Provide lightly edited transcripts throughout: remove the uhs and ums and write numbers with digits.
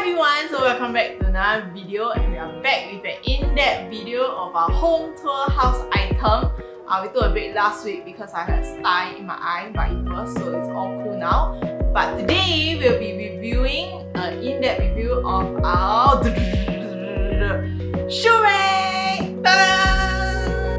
everyone, so welcome back to another video, and we are back with an in-depth video of our home tour house item. We took a break last week because I had sty in my eye, but it burst, so it's all cool now. But today we'll be reviewing an in-depth review of our shoe rack.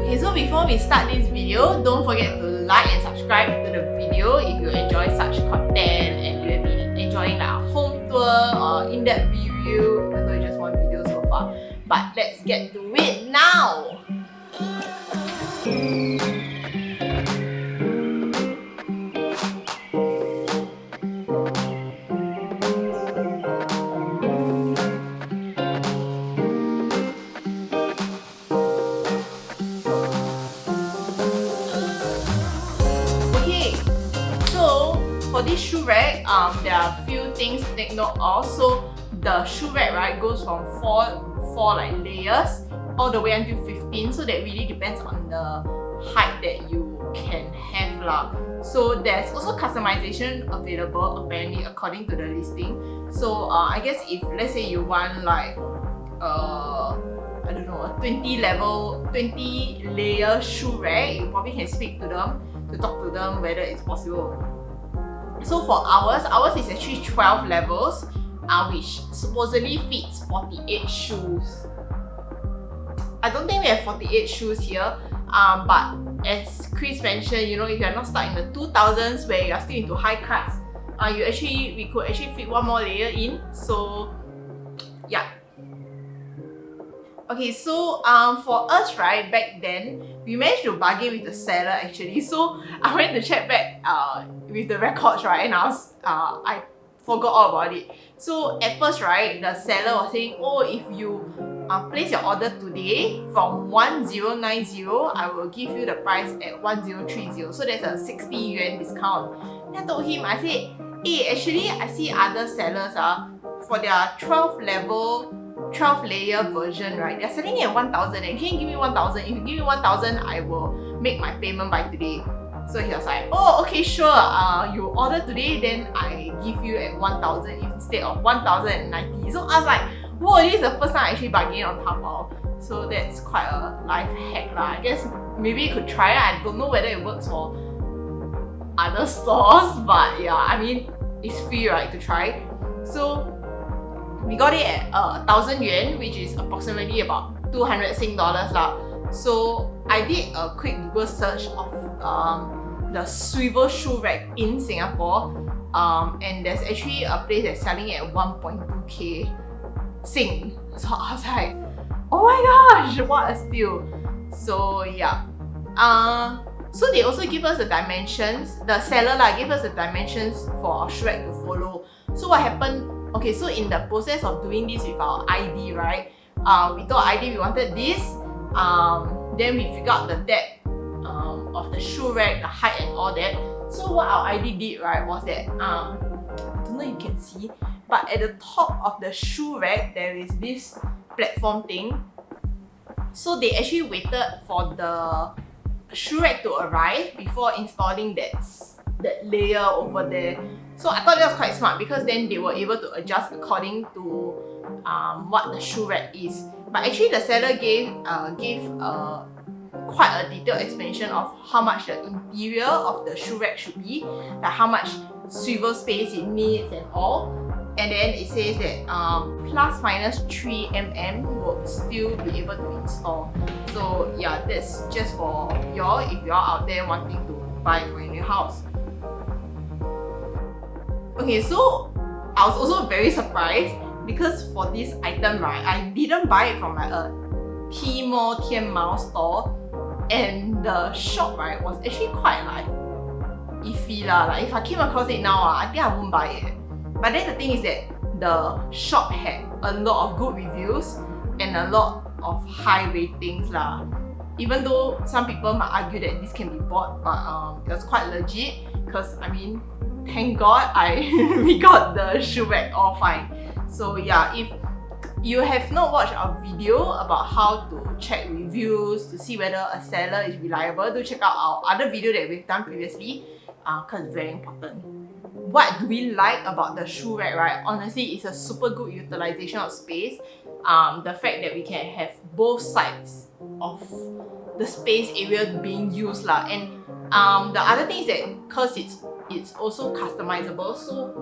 Okay, so before we start this video, don't forget to like and subscribe to the video if you enjoy such content and you have been enjoying our home tour or in-depth review, even though it's just one video so far. But let's get to it now! For this shoe rack, there are a few things to take note of. So the shoe rack, right, goes from four like layers all the way until 15. So that really depends on the height that you can have lah. So there's also customization available apparently according to the listing. So I guess if let's say you want like I don't know, a 20 layer shoe rack, you probably can speak to them to talk to them whether it's possible. So for ours is actually 12 levels, which supposedly fits 48 shoes. I don't think we have 48 shoes here, but as Chris mentioned, you know, if you're not stuck in the 2000s where you're still into high cuts, we could actually fit one more layer in. So yeah. Okay, so for us, right, back then, we managed to bargain with the seller actually. So I went to check back with the records, right, and I forgot all about it. So at first, right, the seller was saying, oh, if you place your order today from 1090, I will give you the price at 1030. So there's a 60 yuan discount. Then I told him, I said, hey, actually I see other sellers for their 12 layer version, right, they're selling it at 1000 and can you give me 1000? If you give me 1000, I will make my payment by today. So he was like, oh, okay, sure, you order today, then I give you at 1000 instead of 1090. So I was like, whoa, this is the first time I actually bargain on Taobao. So that's quite a life hack lah. I guess maybe you could try it. I don't know whether it works for other stores, but yeah, I mean, it's free, right, to try. So we got it at 1000 yuan, which is approximately about 200 Sing dollars lah. So I did a quick Google search of the swivel shoe rack in Singapore, and there's actually a place that's selling it at 1.2k Sing. So I was like, oh my gosh, what a steal! So yeah, so they also give us the dimensions. The seller gave us the dimensions for our shoe rack to follow. So what happened? Okay, so in the process of doing this with our ID, right, we told ID we wanted this, then we figured out the depth of the shoe rack, the height and all that. So what our ID did, right, was that, I don't know if you can see, but at the top of the shoe rack, there is this platform thing. So they actually waited for the shoe rack to arrive before installing that layer over there. So I thought that was quite smart because then they were able to adjust according to what the shoe rack is. But actually the seller gave quite a detailed explanation of how much the interior of the shoe rack should be, like how much swivel space it needs and all. And then it says that plus minus 3 mm will still be able to install. So yeah, that's just for y'all if you're out there wanting to buy for your new house. Okay, so I was also very surprised because for this item, right, I didn't buy it from like a Tmall Tianmao store, and the shop, right, was actually quite like iffy lah. Like if I came across it now, I think I won't buy it. But then the thing is that the shop had a lot of good reviews and a lot of high ratings lah. Even though some people might argue that this can be bought, but it was quite legit because I mean, thank God we got the shoe rack all fine. So yeah, if you have not watched our video about how to check reviews to see whether a seller is reliable, do check out our other video that we've done previously because it's very important. what do we like about the shoe rack, right? Honestly, it's a super good utilization of space. The fact that we can have both sides of the space area being used lah. And the other thing is that because it's also customizable, so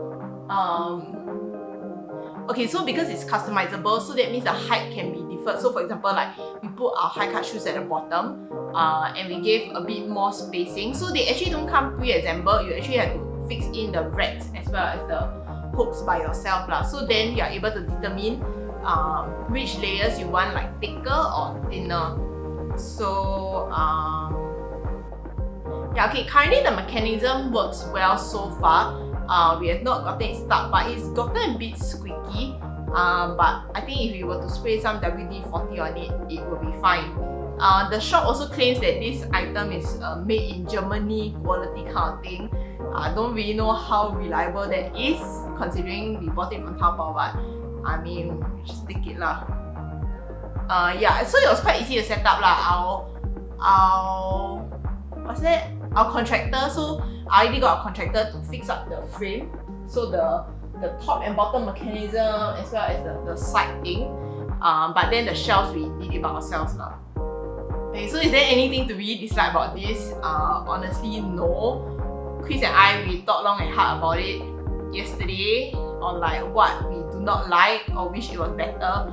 okay, so because it's customizable, so that means the height can be different. So for example, like we put our high cut shoes at the bottom, and we gave a bit more spacing. So they actually don't come pre-assembled. You actually have to fix in the racks as well as the hooks by yourself lah. So then you are able to determine which layers you want, like thicker or thinner. So yeah, okay, currently the mechanism works well so far. We have not gotten it stuck, but it's gotten a bit squeaky. But I think if we were to spray some WD-40 on it, it will be fine. The shop also claims that this item is made in Germany quality kind of thing. I don't really know how reliable that is, considering we bought it from Taobao, but I mean, just take it lah. Yeah, so it was quite easy to set up lah. Our contractor, so I already got a contractor to fix up the frame. So the top and bottom mechanism as well as the side thing. But then the shelves, we did it by ourselves lah. Okay, so is there anything to really dislike about this? Honestly, no. Chris and I, we thought long and hard about it yesterday on like what we do not like or wish it was better.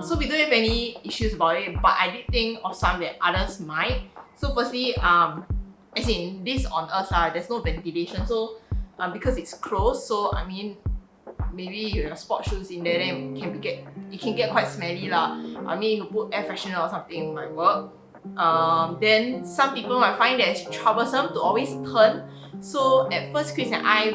So we don't have any issues about it, but I did think of some that others might. So firstly, as in this on us, there's no ventilation. So because it's closed, so I mean, maybe you have sport shoes in there, then it can get quite smelly lah. I mean, if you put air freshener or something, it might work. Then some people might find that it's troublesome to always turn. So at first, Chris and I,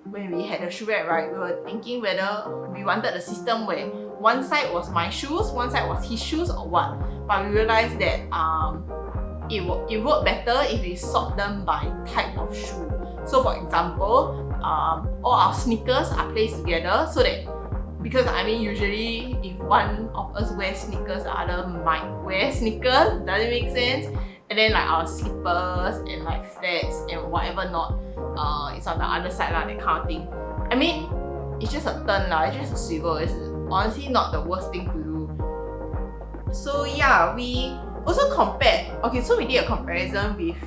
when we had the shoe rack, right, we were thinking whether we wanted a system where one side was my shoes, one side was his shoes, or what. But we realized that it worked better if we sort them by type of shoe. So for example, all our sneakers are placed together so that, because I mean usually if one of us wears sneakers, the other might wear sneakers, doesn't make sense. And then like our slippers and like flats and whatever not, it's on the other side lah, that kind of thing. I mean, it's just a turn lah, it's just a swivel. It's honestly not the worst thing to do. So yeah, we also compared. Okay, so we did a comparison with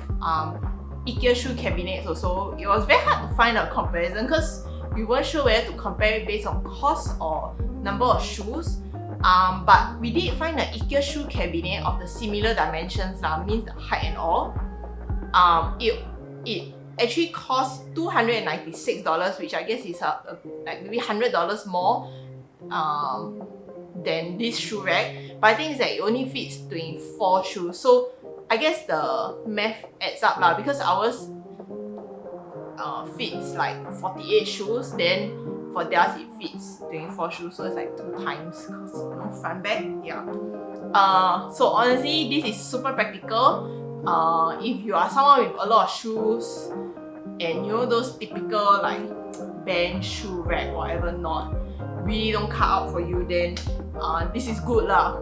IKEA shoe cabinets also. It was very hard to find a comparison because we weren't sure whether to compare it based on cost or number of shoes. But we did find an IKEA shoe cabinet of the similar dimensions, means the height and all. It actually cost $296, which I guess is like maybe $100 more than this shoe rack. But I think it's that it only fits 24 shoes. So I guess the math adds up lah, because ours fits like 48 shoes, then for theirs it fits 24 shoes, so it's like 2 times because front back. Yeah. So honestly, this is super practical. If you are someone with a lot of shoes and you know those typical like bench, shoe rack, whatever not, really don't cut out for you, then this is good lah.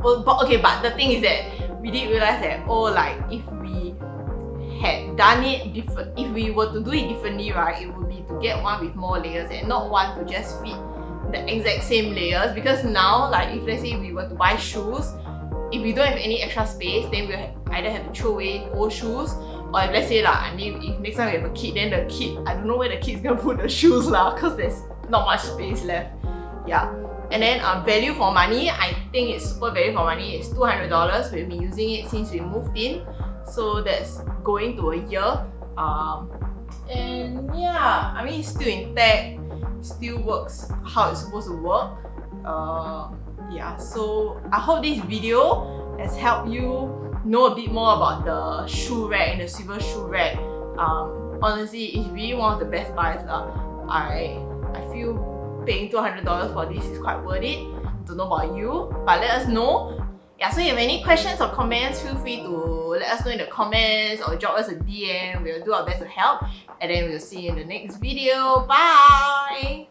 Well, but the thing is that we did realize that like if we had done it different, if we were to do it differently, right, it would be to get one with more layers and not one to just fit the exact same layers. Because now, like if let's say we were to buy shoes, if we don't have any extra space, then we'll either have to throw away old shoes, or if let's say if next time we have a kid, then the kid, I don't know where the kid's gonna put the shoes lah, because there's not much space left. Yeah. And then value for money, I think it's super value for money. It's $200. We've been using it since we moved in, so that's going to a year. And yeah, I mean it's still intact, still works how it's supposed to work. Yeah, so I hope this video has helped you know a bit more about the shoe rack and the swivel shoe rack. Honestly, it's really one of the best buys. I feel paying $200 for this is quite worth it. Don't know about you, but let us know. Yeah, so if you have any questions or comments, feel free to let us know in the comments or drop us a DM. We'll do our best to help, and then we'll see you in the next video. Bye!